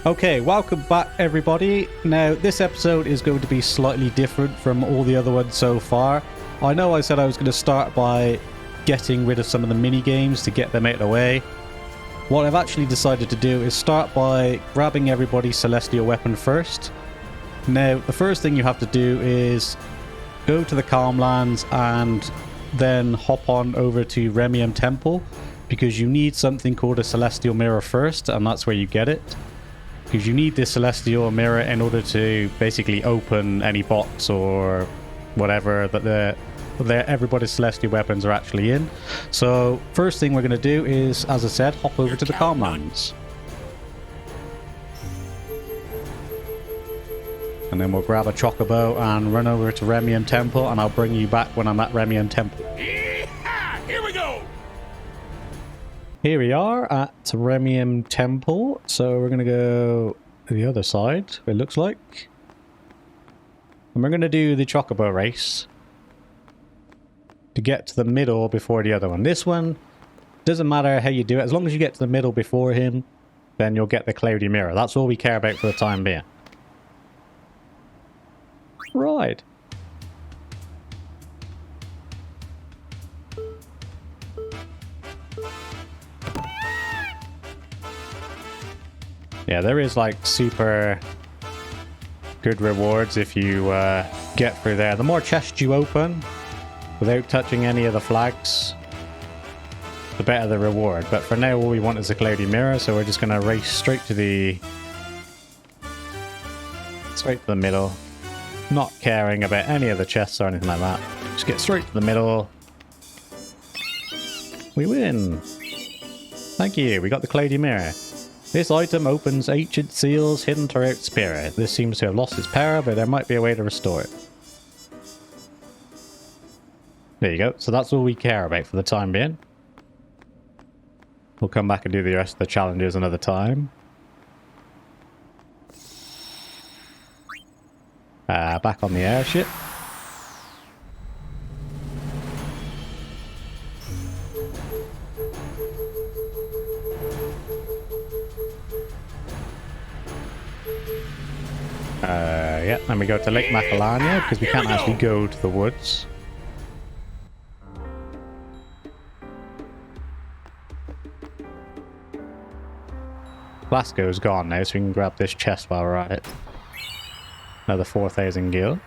Okay, welcome back everybody. Now this episode is going to be slightly different from all the other ones so far. I know I said I was going to start by getting rid of some of the mini games to get them out of the way. What I've actually decided to do is start by grabbing everybody's celestial weapon first. Now the first thing you have to do is go to the Calmlands and then hop on over to Remium Temple, because you need something called a celestial mirror first, and that's where you get it. Because you need this celestial mirror in order to basically open any box or whatever that everybody's celestial weapons are actually in. So first thing we're going to do is, as I said, hop over to the Calmlands. And then we'll grab a chocobo and run over to Remium Temple, and I'll bring you back when I'm at Remium Temple. Yeehaw! Here we go! Here we are at Remium Temple, so we're going to go to the other side, it looks like. And we're going to do the Chocobo race to get to the middle before the other one. This one, doesn't matter how you do it, as long as you get to the middle before him, then you'll get the Cloudy Mirror. That's all we care about for the time being. Right. Yeah, there is like super good rewards if you get through there. The more chests you open without touching any of the flags, the better the reward. But for now, all we want is a Cloudy Mirror, so we're just going to race straight to the middle, not caring about any of the chests or anything like that. Just get straight to the middle. We win. Thank you. We got the Cloudy Mirror. This item opens ancient seals hidden throughout Spirit. This seems to have lost its power, but there might be a way to restore it. There you go. So that's all we care about for the time being. We'll come back and do the rest of the challenges another time. Back on the airship. Yeah, then we go to Lake Macalania, because we can't actually go to the woods. Glasgow's gone now, so we can grab this chest while we're at it. Another 4,000 gil.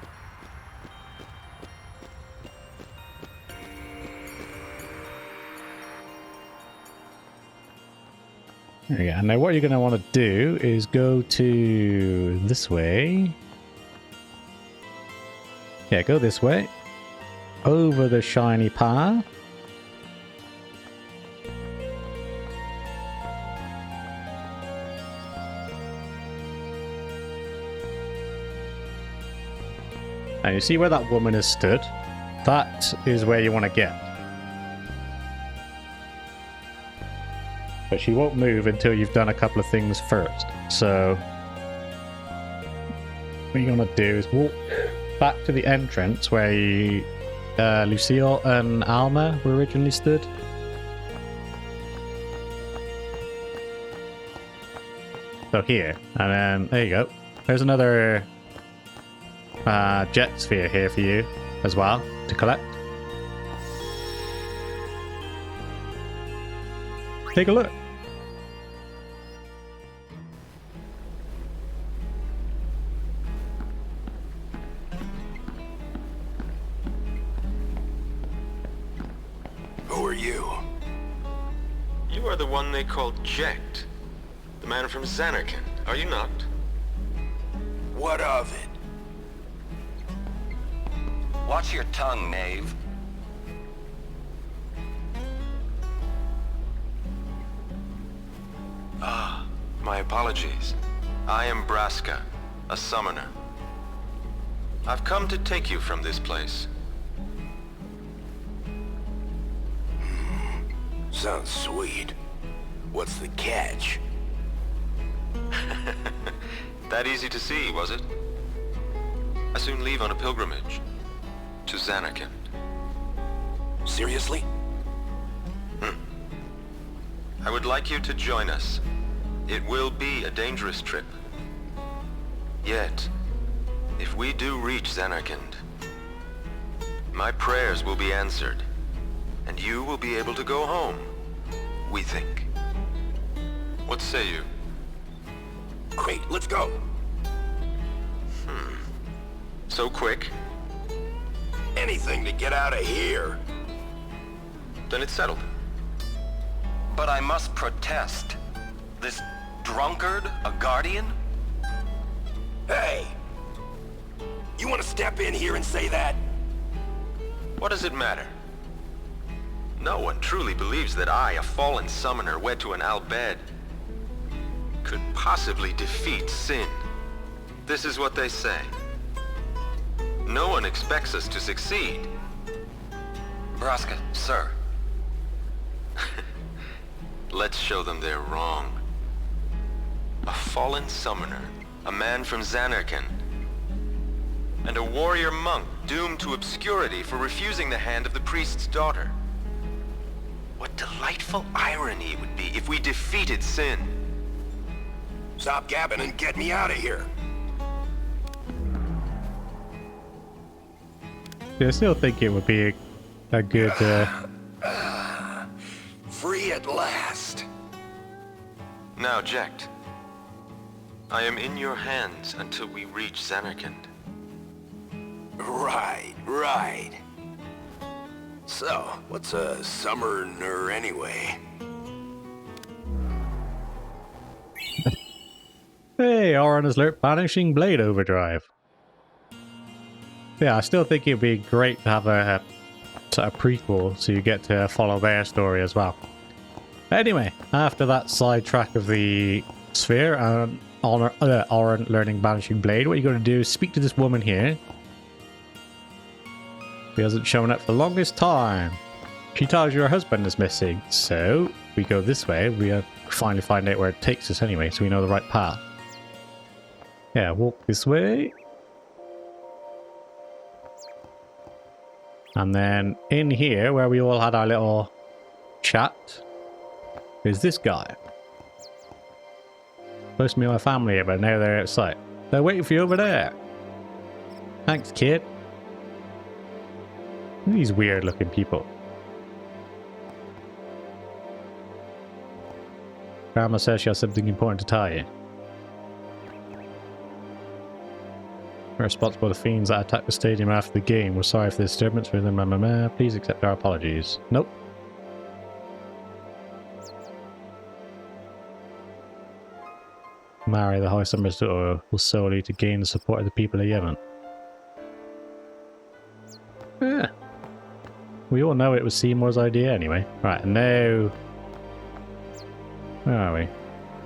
There we go. Now what you're going to want to do is go to this way. Yeah, go this way. Over the shiny path. Now you see where that woman has stood? That is where you want to get. But she won't move until you've done a couple of things first. So what you're going to do is walk back to the entrance where Lucille and Alma were originally stood. So here, and then there you go. There's another jet sphere here for you as well to collect. Take a look. Who are you? You are the one they called Jekt. The man from Zanarkand, are you not? What of it? Watch your tongue, knave. Ah, my apologies. I am Braska, a summoner. I've come to take you from this place. Sounds sweet. What's the catch? That easy to see, was it? I soon leave on a pilgrimage to Zanarkand. Seriously? I would like you to join us. It will be a dangerous trip. Yet, if we do reach Zanarkand, my prayers will be answered, and you will be able to go home, we think. What say you? Great, let's go. So quick? Anything to get out of here. Then it's settled. But I must protest. This drunkard, a guardian? Hey! You want to step in here and say that? What does it matter? No one truly believes that I, a fallen summoner wed to an Al-Bhed, could possibly defeat sin. This is what they say. No one expects us to succeed. Braska, sir. Let's show them they're wrong. A fallen summoner, a man from Zanarkand, and a warrior monk doomed to obscurity for refusing the hand of the priest's daughter. What delightful irony it would be if we defeated sin. Stop gabbing and get me out of here. I still think it would be a good... Free at last. Now, Jekt. I am in your hands until we reach Zanarkand. Right. So, what's a summoner anyway? Hey, Aurons has learnt Banishing Blade Overdrive. Yeah, I still think it'd be great to have a prequel so you get to follow their story as well. Anyway, after that sidetrack of the sphere and Aurons learning Banishing Blade, what you're going to do is speak to this woman here. She hasn't shown up for the longest time. She tells you her husband is missing, so we go this way. We finally find out where it takes us anyway, so we know the right path. Yeah, walk this way. And then in here, where we all had our little chat, is this guy. Supposed to be my family here, but now they're outside. They're waiting for you over there. Thanks, kid. These weird looking people. Grandma says she has something important to tell you. We're responsible for the fiends that attacked the stadium after the game. We're sorry for the disturbance for them. Please accept our apologies. Nope. Marry the High Summer's daughter will solely to gain the support of the people of Yemen. Yeah. We all know it was Seymour's idea anyway. Right, and now... Where are we?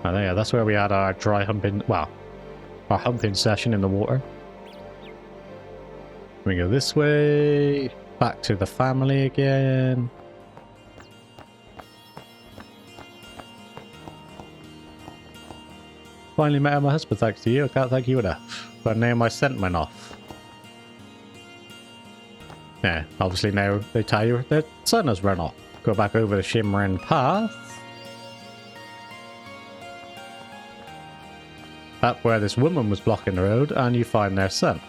Oh, there, that's where we had our dry humping... Well, our humping session in the water. We go this way. Back to the family again. Finally met my husband thanks to you. I can't thank you enough. But now my scent went off. Yeah, obviously now they tell you their sun has run off. Go back over the shimmering path. Up where this woman was blocking the road, and you find their son.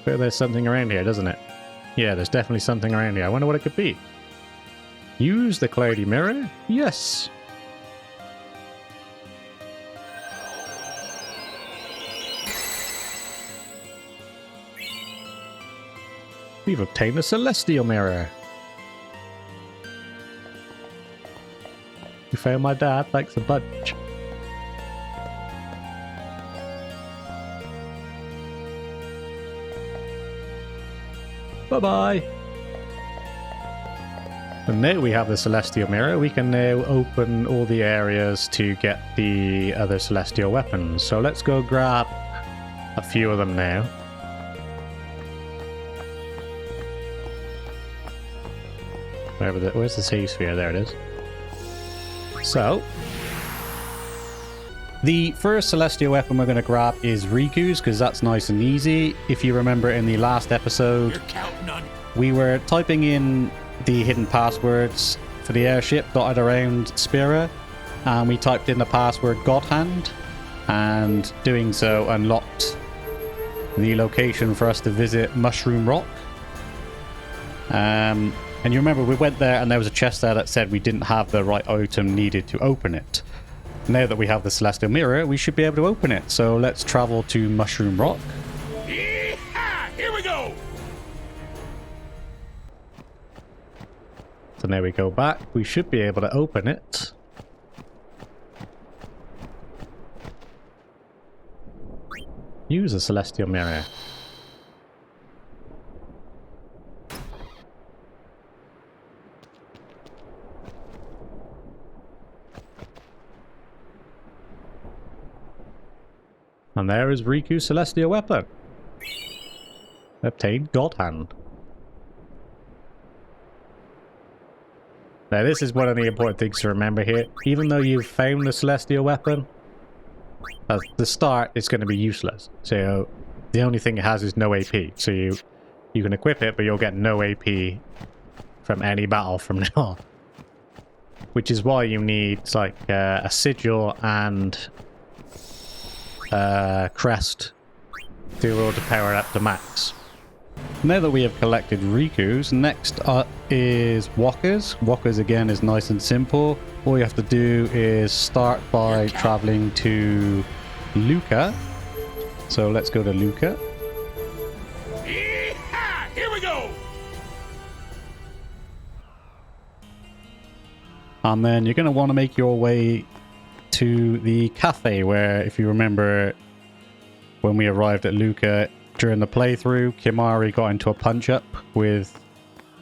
But there's something around here, doesn't it? Yeah, there's definitely something around here. I wonder what it could be. Use the cloudy mirror? Yes. We've obtained a celestial mirror. You found my dad, thanks a bunch. Bye-bye. And now we have the celestial mirror, we can now open all the areas to get the other celestial weapons. So let's go grab a few of them now. Where's the save sphere? There it is. So, the first celestial weapon we're going to grab is Riku's, because that's nice and easy. If you remember in the last episode, we were typing in the hidden passwords for the airship dotted around Spira, and we typed in the password Godhand, and doing so unlocked the location for us to visit Mushroom Rock. And you remember we went there and there was a chest there that said we didn't have the right item needed to open it. Now that we have the Celestial Mirror, we should be able to open it. So let's travel to Mushroom Rock. Yeehaw! Here we go! So now we go back. We should be able to open it. Use a Celestial Mirror. And there is Riku's Celestial Weapon. Obtained Godhand. Now this is one of the important things to remember here. Even though you've found the Celestial Weapon, at the start it's going to be useless. So the only thing it has is no AP. So you can equip it, but you'll get no AP from any battle from now on. Which is why you need like a sigil and crest to be able to power it up to max. Now that we have collected Riku's, next up is Wakka's. Wakka's again is nice and simple. All you have to do is start by traveling to Luca. So let's go to Luca. Yeehaw! Here we go! And then you're going to want to make your way to the cafe where, if you remember, when we arrived at Luca during the playthrough, Kimarhi got into a punch-up with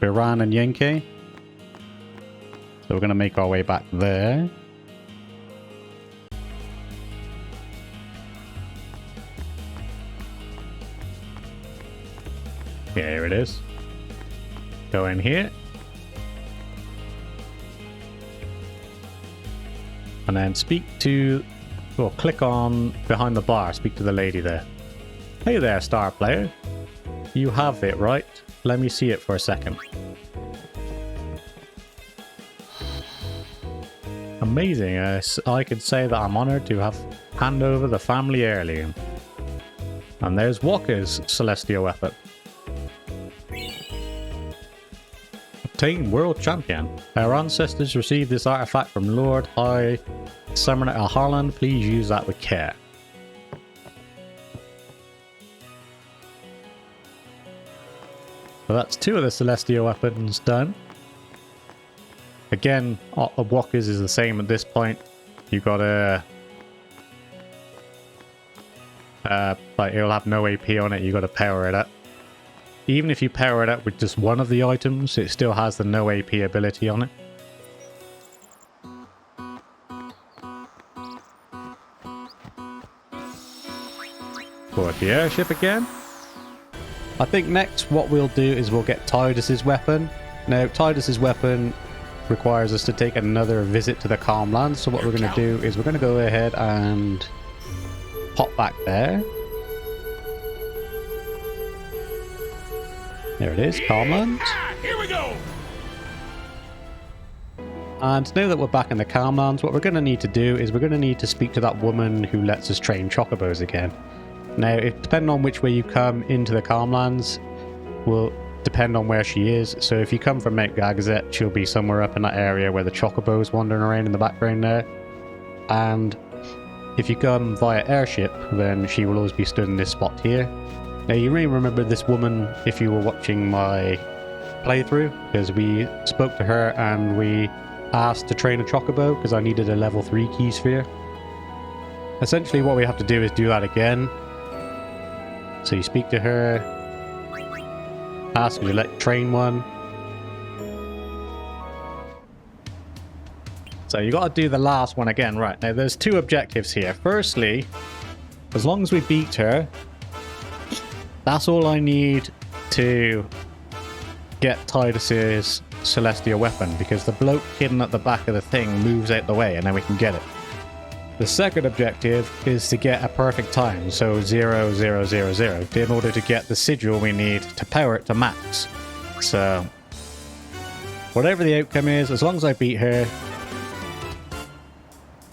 Biran and Yenke. So we're going to make our way back there. Yeah, here it is. Go in here. And then speak to, or click on behind the bar, speak to the lady there. Hey there, star player. You have it, right? Let me see it for a second. Amazing. I could say that I'm honored to hand over the family heirloom. And there's Wakka's Celestial Weapon. Obtained World Champion. Our ancestors received this artifact from Lord High Summoner Harlan. Please use that with care. So that's 2 of the Celestial Weapons done. Again, Wakka's is the same at this point. You gotta... like, it'll have no AP on it, you gotta power it up. Even if you power it up with just one of the items, it still has the no AP ability on it. Board the airship again. I think next what we'll do is we'll get Tidus's weapon. Now, Tidus's weapon requires us to take another visit to the Calm Lands. So what we're going to do is we're going to go ahead and pop back there. There it is, Calm Lands. Here we go! And now that we're back in the Calm Lands, what we're going to need to do is we're going to need to speak to that woman who lets us train chocobos again. Now, depending on which way you come into the Calm Lands will depend on where she is. So if you come from Mount Gagazet, she'll be somewhere up in that area where the chocobo's wandering around in the background there. And if you come via airship, then she will always be stood in this spot here. Now, you may remember this woman if you were watching my playthrough, because we spoke to her and we asked to train a chocobo because I needed a level 3 key sphere. Essentially what we have to do is do that again. So you speak to her, ask her to let train one. So you got to do the last one again. Right, now there's 2 objectives here. Firstly, as long as we beat her, that's all I need to get Tidus's Celestial Weapon, because the bloke hidden at the back of the thing moves out the way and then we can get it. The second objective is to get a perfect time, so 0, 0, 0, 0, in order to get the sigil we need to power it to max. So, whatever the outcome is, as long as I beat her,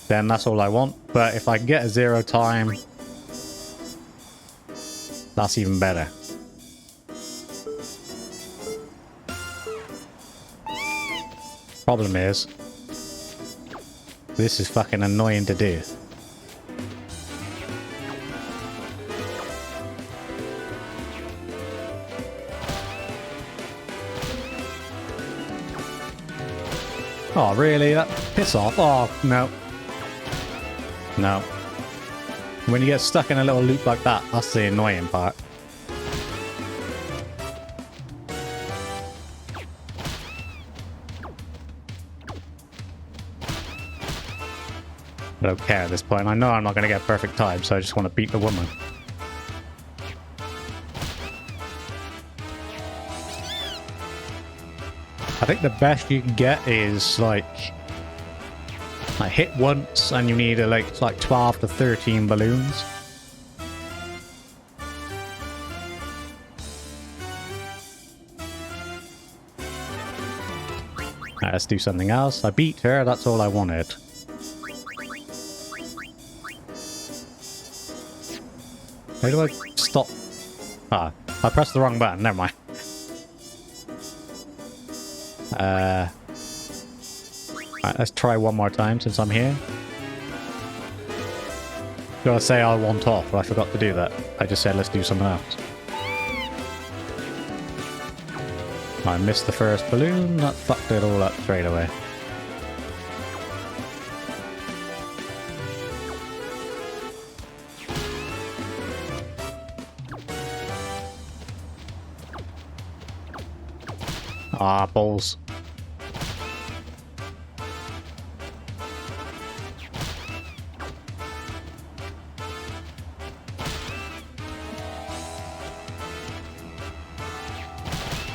then that's all I want. But if I can get a 0 time, that's even better. Problem is, this is fucking annoying to do. Oh, really? That piss off. Oh, no. No. When you get stuck in a little loop like that, that's the annoying part. I don't care at this point. I know I'm not going to get perfect time, so I just want to beat the woman. I think the best you can get is like hit once and you need like 12 to 13 balloons. Alright, let's do something else. I beat her, that's all I wanted. How do I stop? Ah, I pressed the wrong button, never mind. Alright, let's try one more time since I'm here. Gotta say I want off, but I forgot to do that. I just said let's do something else. I missed the first balloon, that fucked it all up straight away. Ah, balls.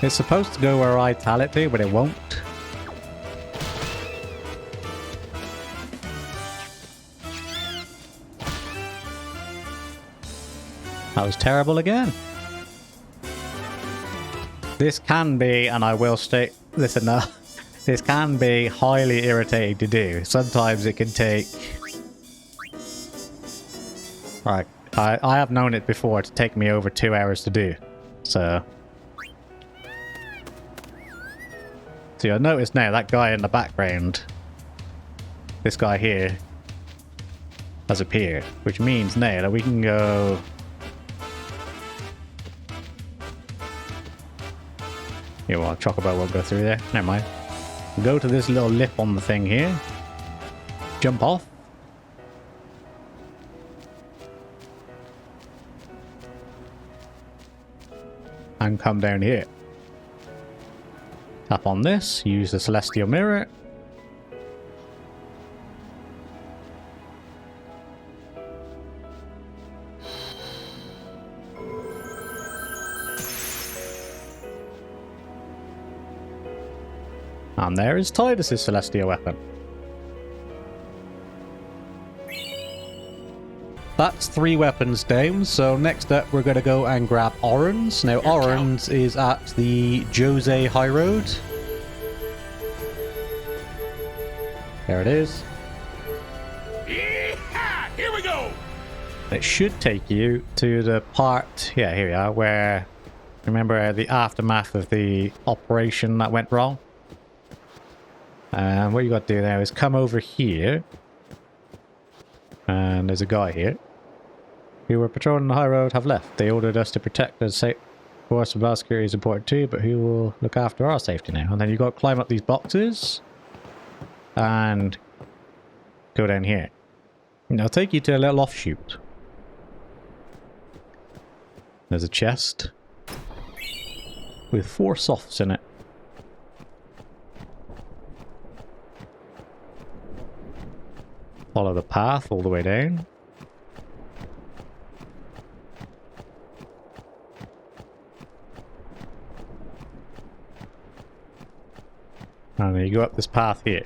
It's supposed to go where I tell it to, but it won't. That was terrible again. This can be, and I will state this enough, this can be highly irritating to do. Sometimes it can take... Right, I have known it before to take me over 2 hours to do, so... So you'll notice now that guy in the background, this guy here, has appeared, which means now that we can go... Yeah, well, Chocobo won't go through there. Never mind. Go to this little lip on the thing here. Jump off. And come down here. Tap on this. Use the celestial mirror. And there is Tidus' celestial weapon. That's 3 weapons down, so next up we're going to go and grab Aurons. Now Aurons is at the Jose High Road. There it is. Yeah, here we go. It should take you to the part, yeah, here we are, where, remember the aftermath of the operation that went wrong? And what you got to do now is come over here. And there's a guy here. Who were patrolling the high road have left. They ordered us to protect the safe. Of course, the security is important too, but who will look after our safety now? And then you got to climb up these boxes. And go down here. And they'll take you to a little offshoot. There's a chest. With 4 softs in it. Follow the path all the way down. And then you go up this path here.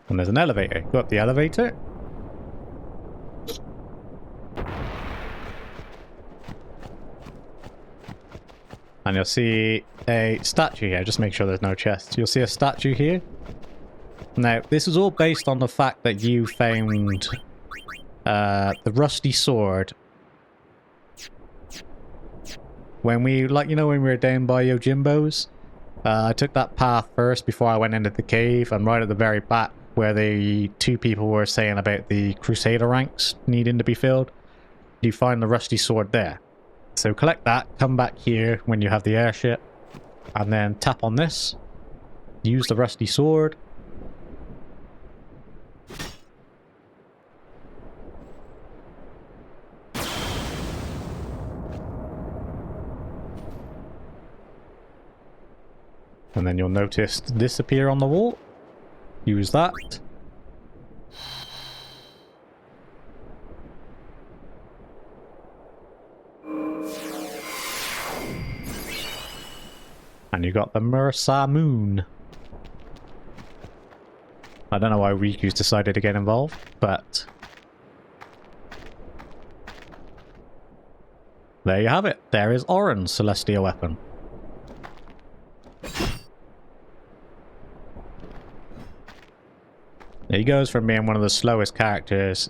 And there's an elevator. Go up the elevator. And you'll see a statue here. Just make sure there's no chests. You'll see a statue here. Now, this is all based on the fact that you found the rusty sword when we, like, you know, when we were down by Yojimbo's. I took that path first before I went into the cave, and right at the very back where the two people were saying about the Crusader ranks needing to be filled, you find the rusty sword there. So collect that, come back here when you have the airship, and then tap on this, use the rusty sword. And then you'll notice this appear on the wall. Use that. And you got the Masamune. I don't know why Riku's decided to get involved, but there you have it. There is Aurons' celestial weapon. He goes from being one of the slowest characters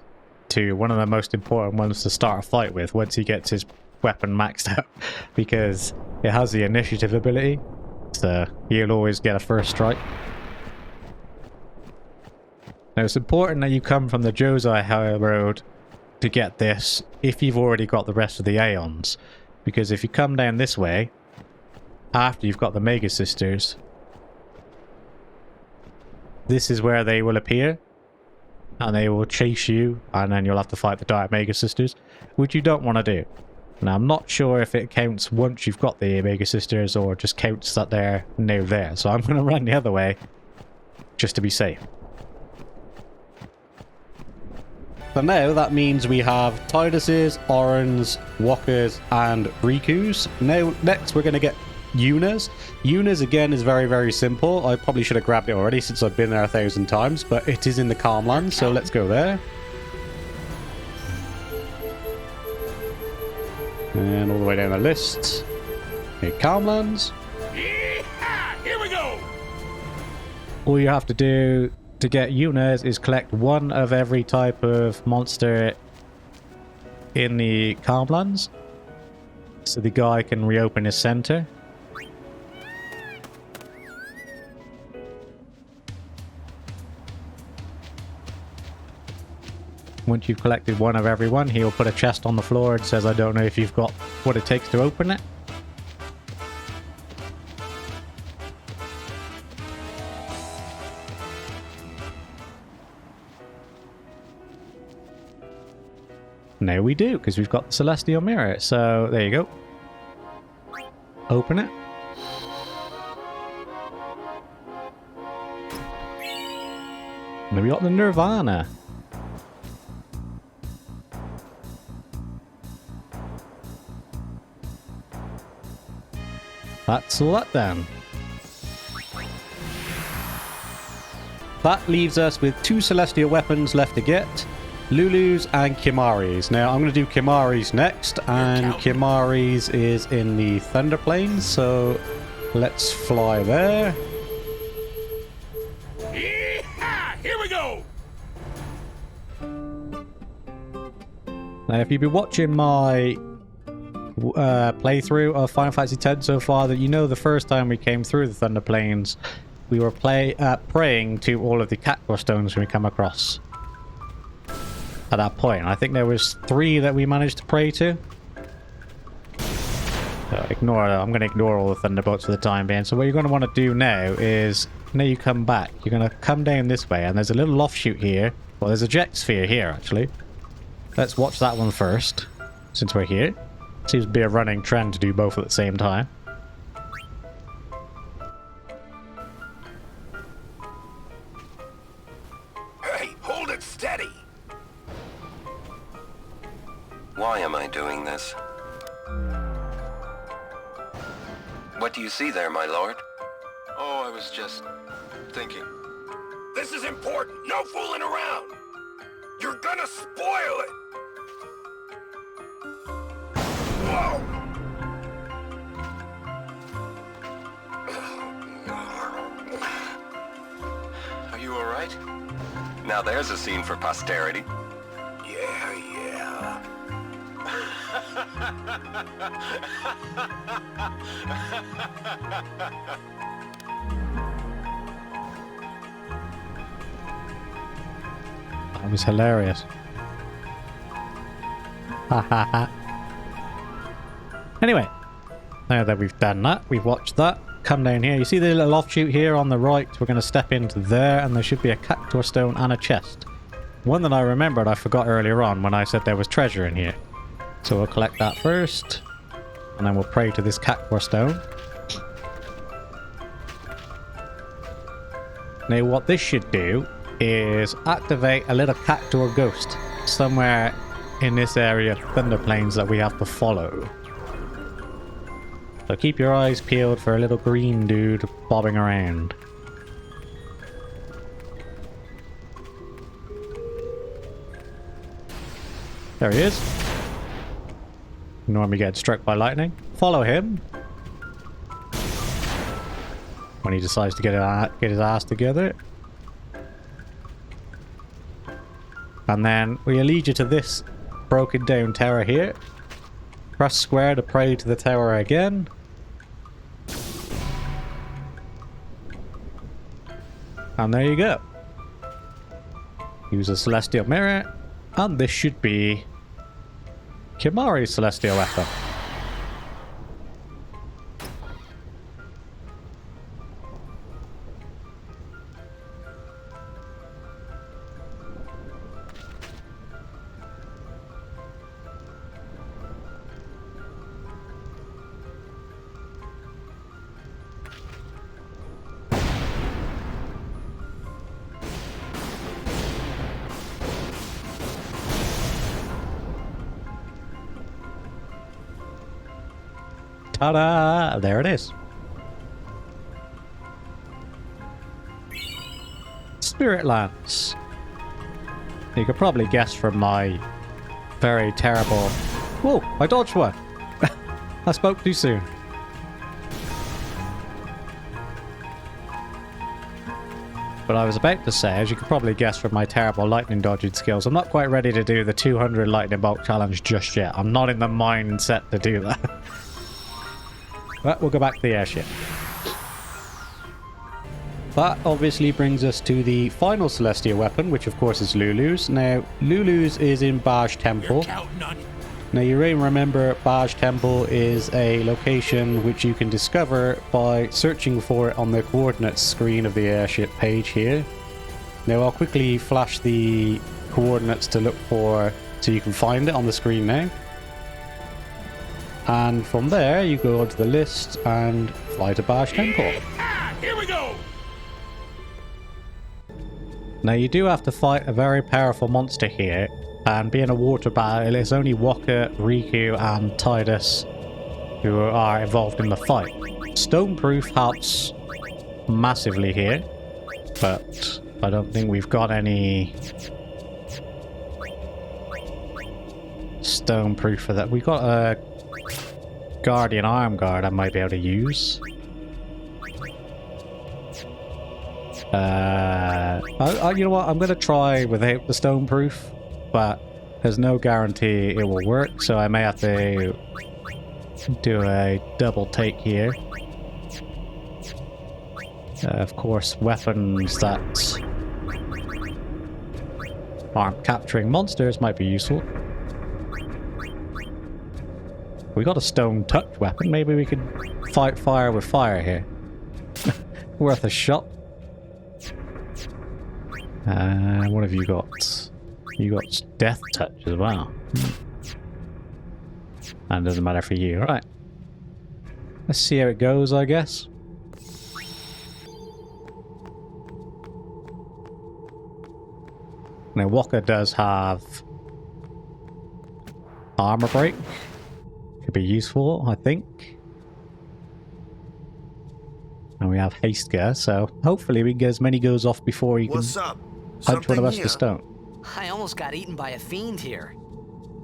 to one of the most important ones to start a fight with once he gets his weapon maxed out, because it has the initiative ability, so he'll always get a first strike. Now it's important that you come from the Josei High Road to get this if you've already got the rest of the Aeons, because if you come down this way after you've got the Mega Sisters, this is where they will appear, and they will chase you, and then you'll have to fight the Dark Mega Sisters, which you don't want to do. Now, I'm not sure if it counts once you've got the Mega Sisters, or just counts that they're now there, so I'm going to run the other way, just to be safe. So now that means we have Tidus's, Aurons', Wakka's, and Riku's. Now, next we're going to get Yuna's. Yuna's again is very, very simple. I probably should have grabbed it already since I've been there 1,000 times, but it is in the Calmlands, so let's go there. And all the way down the list. Okay, Calmlands. Yeehaw! Here we go! All you have to do to get Yuna's is collect one of every type of monster in the Calmlands, so the guy can reopen his center. Once you've collected one of everyone, he'll put a chest on the floor and says, I don't know if you've got what it takes to open it. Now we do, because we've got the Celestial Mirror. So there you go. Open it. And then we got the Nirvana. That's all that then. That leaves us with 2 celestial weapons left to get. Lulu's and Kimarhi's. Now I'm going to do Kimarhi's next, and Kimarhi's is in the Thunder Plains, so let's fly there. Yeehaw! Here we go! Now if you've been watching my playthrough of Final Fantasy X so far, that you know the first time we came through the Thunder Plains, we were praying to all of the Cactuar stones we come across at that point. I think there was 3 that we managed to pray to. So ignore that. I'm going to ignore all the Thunderbolts for the time being. So what you're going to want to do now is, now you come back, you're going to come down this way, and there's a little offshoot here. Well, there's a jet sphere here, actually. Let's watch that one first, since we're here. Seems to be a running trend to do both at the same time. Hey, hold it steady! Why am I doing this? What do you see there, my lord? Oh, I was just thinking. This is important! No fooling around! You're gonna spoil it! Whoa! Are you alright? Now there's a scene for posterity. Yeah. That was hilarious. Ha ha ha. Anyway, now that we've done that, we've watched that, come down here. You see the little offshoot here on the right? We're going to step into there, and there should be a cactuar stone and a chest. One that I remembered I forgot earlier on when I said there was treasure in here. So we'll collect that first, and then we'll pray to this cactuar stone. Now what this should do is activate a little cactuar ghost somewhere in this area of Thunder Plains that we have to follow. So keep your eyes peeled for a little green dude bobbing around. There he is. Normally gets struck by lightning. Follow him. When he decides to get his ass together. And then we'll lead you to this broken down tower here. Press square to pray to the tower again. And there you go. Use a celestial mirror. And this should be Kimarhi's celestial weapon. Ta-da! There it is. Spirit Lance. You could probably guess from my very terrible... Whoa! I dodged one! I spoke too soon. But I was about to say, as you could probably guess from my terrible lightning dodging skills, I'm not quite ready to do the 200 lightning bolt challenge just yet. I'm not in the mindset to do that. But we'll go back to the airship. That obviously brings us to the final celestial weapon, which of course is Lulu's. Now, Lulu's is in Baj Temple. Now, you may remember Baj Temple is a location which you can discover by searching for it on the coordinates screen of the airship page here. Now, I'll quickly flash the coordinates to look for, so you can find it on the screen now. And from there, you go onto the list and fly to Baj Temple. Here we go! Now, you do have to fight a very powerful monster here. And being a water battle, it's only Wakka, Rikku, and Tidus who are involved in the fight. Stoneproof helps massively here. But I don't think we've got any stoneproof for that. We've got a Guardian Arm Guard I might be able to use. You know what? I'm going to try without the stoneproof, but there's no guarantee it will work, so I may have to do a double take here. Of course, weapons that aren't capturing monsters might be useful. We got a stone touch weapon. Maybe we could fight fire with fire here. Worth a shot. What have you got? You got death touch as well. And it doesn't matter for you. Alright. Let's see how it goes, I guess. Now, Wakka does have armor break. Could be useful, I think. And we have haste gear, so hopefully we can get as many goes off before he can punch one of us to stone. I almost got eaten by a fiend here.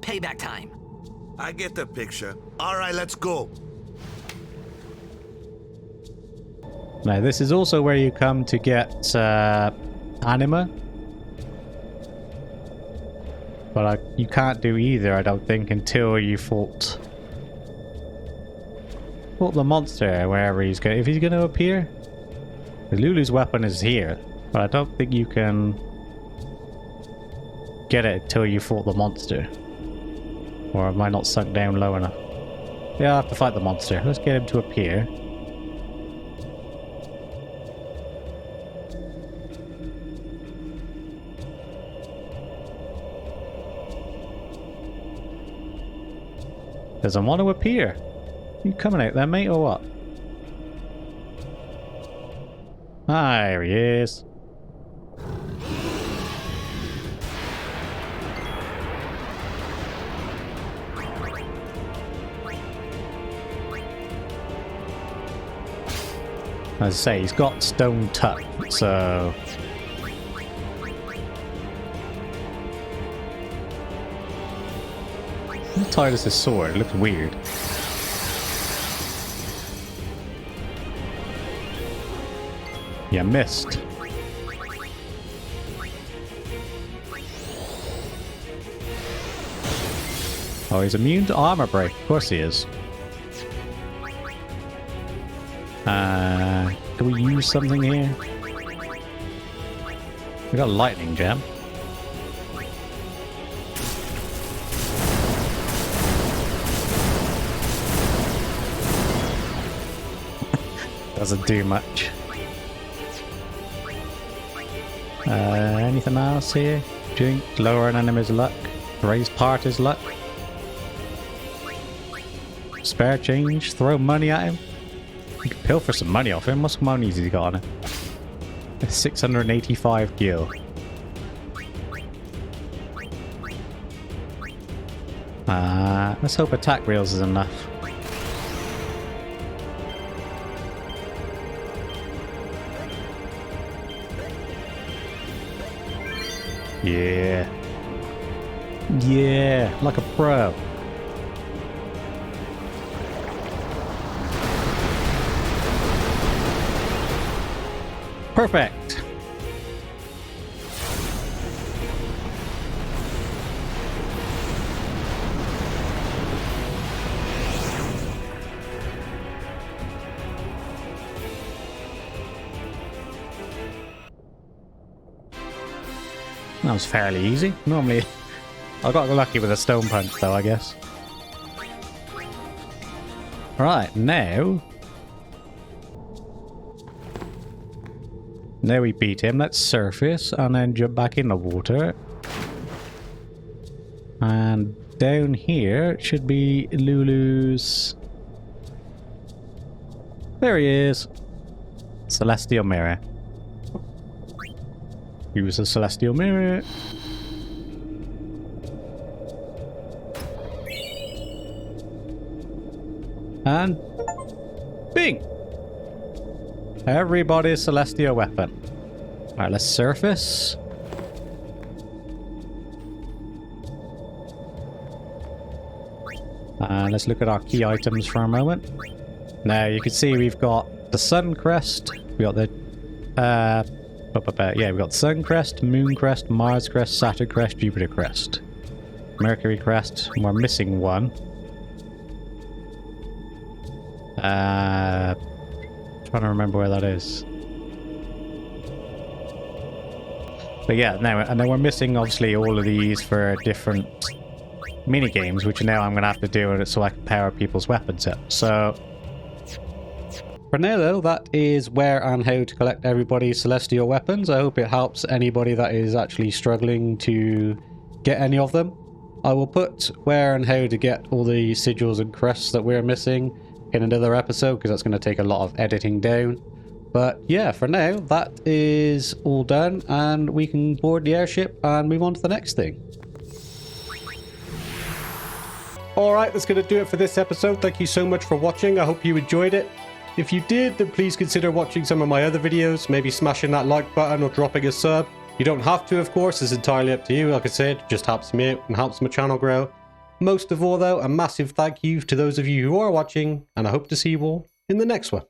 Payback time. I get the picture. All right, let's go. Now, this is also where you come to get anima. But you can't do either, I don't think, until you fought the monster, wherever he's going. If he's going to appear, Lulu's weapon is here, but I don't think you can get it until you fought the monster. Or am I not sunk down low enough? Yeah, I have to fight the monster. Let's get him to appear. Doesn't want to appear. You coming out there, mate, or what? Ah, there he is. As I say, he's got stone touch, so... Tidus' sword, it looks weird. Yeah, missed. Oh, he's immune to armor break. Of course he is. Can we use something here? We got a lightning gem. Doesn't do much. Anything else here? Drink, lower an enemy's luck. Raise party's luck. Spare change, throw money at him. You can pilfer some money off him. What's money has he got on it? 685 gil. Let's hope attack reels is enough. Yeah. Yeah, like a pro. Perfect. That was fairly easy. Normally, I got lucky with a stone punch though, I guess. Right, now we beat him. Let's surface and then jump back in the water. And down here should be Lulu's... There he is. Celestial Mirror. Use the Celestial Mirror. And... Bing! Everybody's Celestial weapon. Alright, let's surface. And let's look at our key items for a moment. Now you can see we've got the Sun Crest. We got the yeah, we've got Sun Crest, Moon Crest, Mars Crest, Saturn Crest, Jupiter Crest, Mercury Crest, and we're missing one. Trying to remember where that is. But yeah, now and then we're missing obviously all of these for different mini games, which now I'm gonna have to do so I can power people's weapons up. So for now though, that is where and how to collect everybody's celestial weapons. I hope it helps anybody that is actually struggling to get any of them. I will put where and how to get all the sigils and crests that we're missing in another episode, because that's going to take a lot of editing down. But yeah, for now, that is all done, and we can board the airship and move on to the next thing. Alright, that's going to do it for this episode. Thank you so much for watching. I hope you enjoyed it. If you did, then please consider watching some of my other videos, maybe smashing that like button or dropping a sub. You don't have to, of course, it's entirely up to you. Like I said, it just helps me out and helps my channel grow. Most of all though, a massive thank you to those of you who are watching, and I hope to see you all in the next one.